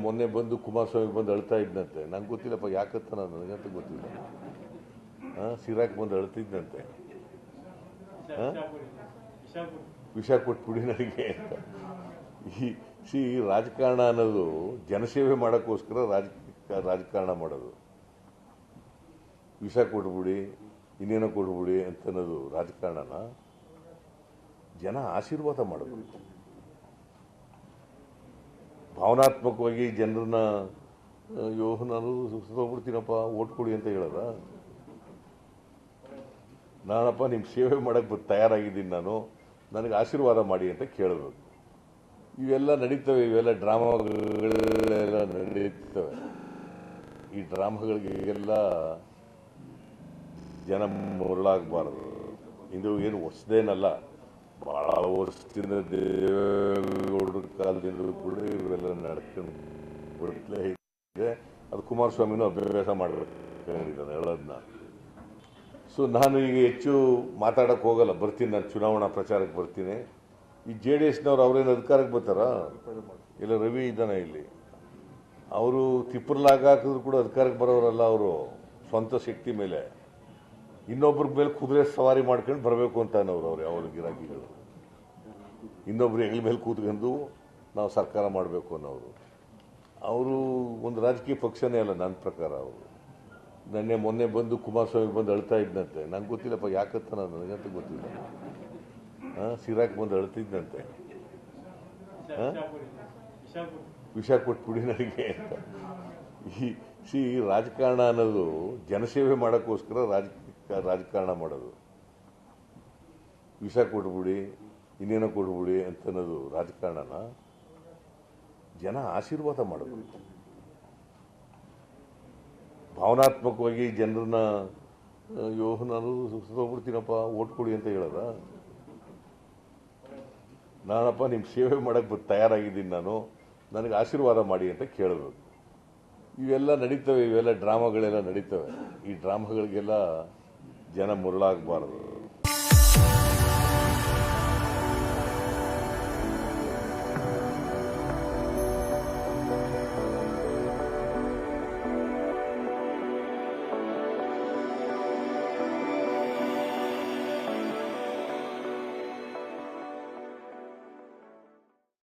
ಮೊನ್ನೆ ಬಂದು ಕುಮಾರಸ್ವಾಮಿ ಬಂದು ಅಳ್ತಾ ಇದ್ದಂತೆ. ನಂಗೆ ಗೊತ್ತಿಲ್ಲಪ್ಪ ಯಾಕತ್ತ, ನನಗಂತೂ ಗೊತ್ತಿಲ್ಲ. ಸಿರಾಕ್ ಬಂದು ಅಳ್ತಿದ್ದಂತೆ. ವಿಷ ಕೊಟ್ಬಿಡಿ ನನಗೆ ಅಂತ. ಈ ರಾಜಕಾರಣ ಅನ್ನೋದು ಜನಸೇವೆ ಮಾಡೋಕ್ಕೋಸ್ಕರ ರಾಜಕಾರಣ ಮಾಡೋದು. ವಿಷ ಕೊಟ್ಬಿಡಿ, ಇನ್ನೇನೋ ಕೊಟ್ಬಿಡಿ ಅಂತ ಅನ್ನೋದು ರಾಜಕಾರಣನ. ಜನ ಆಶೀರ್ವಾದ ಮಾಡಬೇಕು. ಭಾವನಾತ್ಮಕವಾಗಿ ಜನರನ್ನ ಅಯ್ಯೋ ನಾನು ಸುತ್ತೋಗ್ಬಿಡ್ತೀನಪ್ಪ ಓಟ್ ಕೊಡಿ ಅಂತ ಹೇಳೋದ? ನಾನಪ್ಪ ನಿಮ್ಮ ಸೇವೆ ಮಾಡೋಕ್ಕೆ ತಯಾರಾಗಿದ್ದೀನಿ, ನನಗೆ ಆಶೀರ್ವಾದ ಮಾಡಿ ಅಂತ ಕೇಳಬೇಕು. ಇವೆಲ್ಲ ನಡೀತವೆ, ಇವೆಲ್ಲ ಡ್ರಾಮಾಗಳೆಲ್ಲ ನಡೀತವೆ. ಈ ಡ್ರಾಮಾಗಳಿಗೆಲ್ಲ ಜನ ಮರಳಾಗಬಾರದು. ಇದು ಏನು ಹೊಸದೇನಲ್ಲ, ಭಾಳ ವರ್ಷದಿಂದ ದೇವೇಗೌಡರ ಕಾಲದಿಂದ ಕೂಡ ಇವೆಲ್ಲ ನಡ್ಕೊಂಡು ಬರುತ್ತಲೇ ಇದೆ. ಅದು ಕುಮಾರಸ್ವಾಮಿನೂ ಅಭ್ಯಾಸ ಮಾಡಬೇಕಾಗಿದ್ದಾನೆ ಹೇಳೋದನ್ನ. ಸೊ ನಾನು ಈಗ ಹೆಚ್ಚು ಮಾತಾಡೋಕ್ಕೆ ಹೋಗಲ್ಲ, ಬರ್ತೀನಿ, ನಾನು ಚುನಾವಣಾ ಪ್ರಚಾರಕ್ಕೆ ಬರ್ತೀನಿ. ಈ JDSನವ್ರು ಅವ್ರೇನು ಅಧಿಕಾರಕ್ಕೆ ಬರ್ತಾರಾ? ಇಲ್ಲ ರವಿ ಇದ್ದಾನೆ ಇಲ್ಲಿ, ಅವರು ತಿಪ್ಪರ್ಲಾಗ ಹಾಕಿದ್ರು ಕೂಡ ಅಧಿಕಾರಕ್ಕೆ ಬರೋರಲ್ಲ. ಅವರು ಸ್ವಂತ ಶಕ್ತಿ ಮೇಲೆ ಇನ್ನೊಬ್ಬರ ಮೇಲೆ ಕುದುರೆ ಸವಾರಿ ಮಾಡ್ಕೊಂಡು ಬರಬೇಕು ಅಂತಾನವ್ರು. ಅವ್ರು ಯಾವ ಗಿರಾಕಿಗಳು ಇನ್ನೊಬ್ರು ಹೆಗಲ ಮೇಲೆ ಕೂತ್ಕೊಂಡು ನಾವು ಸರ್ಕಾರ ಮಾಡಬೇಕು ಅನ್ನೋರು. ಅವರು ಒಂದು ರಾಜಕೀಯ ಪಕ್ಷನೇ ಅಲ್ಲ ನನ್ನ ಪ್ರಕಾರ. ಅವರು ಮೊನ್ನೆ ಬಂದು ಕುಮಾರಸ್ವಾಮಿ ಬಂದು ಅಳ್ತಾ ಇದ್ದಂತೆ. ನಂಗೆ ಗೊತ್ತಿಲ್ಲಪ್ಪ ಯಾಕತ್ತ, ನನಗಂತೂ ಗೊತ್ತಿಲ್ಲ. ಸಿರಾಕ್ ಬಂದು ಅಳ್ತಿದ್ದಂತೆ. ವಿಷ ಕೊಟ್ಬಿಡಿ ನನಗೆ ಅಂತ. ಈ ರಾಜಕಾರಣ ಅನ್ನೋದು ಜನಸೇವೆ ಮಾಡೋಕ್ಕೋಸ್ಕರ ರಾಜಕಾರಣ ಮಾಡೋದು. ವಿಷ ಕೊಟ್ಬಿಡಿ, ಇನ್ನೇನೋ ಕೊಟ್ಬಿಡಿ ಅಂತ ಅನ್ನೋದು ರಾಜಕಾರಣನ. ಜನ ಆಶೀರ್ವಾದ ಮಾಡಬೇಕು. ಭಾವನಾತ್ಮಕವಾಗಿ ಜನರನ್ನ ಅಯ್ಯೋ ನಾನು ಸುತ್ತೋಗ್ಬಿಡ್ತೀನಪ್ಪ ಓಟ್ ಕೊಡಿ ಅಂತ ಹೇಳೋದ? ನಾನಪ್ಪ ನಿಮ್ಮ ಸೇವೆ ಮಾಡೋಕ್ಕೆ ತಯಾರಾಗಿದ್ದೀನಿ, ನನಗೆ ಆಶೀರ್ವಾದ ಮಾಡಿ ಅಂತ ಕೇಳಬೇಕು. ಇವೆಲ್ಲ ನಡೀತವೆ, ಇವೆಲ್ಲ ಡ್ರಾಮಾಗಳೆಲ್ಲ ನಡೀತವೆ. ಈ ಡ್ರಾಮಾಗಳಿಗೆಲ್ಲ ಜನ ಮರಳಾಗಬಾರದು.